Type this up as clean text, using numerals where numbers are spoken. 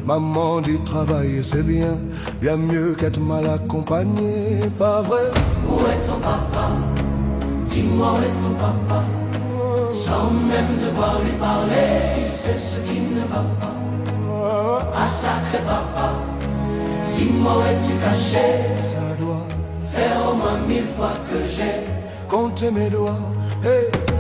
Maman dit travailler c'est bien, bien mieux qu'être mal accompagné, pas vrai? Où est ton papa? Dis-moi où est ton papa? Sans même devoir lui parler, il sait ce qui ne va pas. Ah sacré papa, dis-moi où es-tu caché? Ça doit faire au moins 1000 fois que j'ai compter mes doigts. Hey.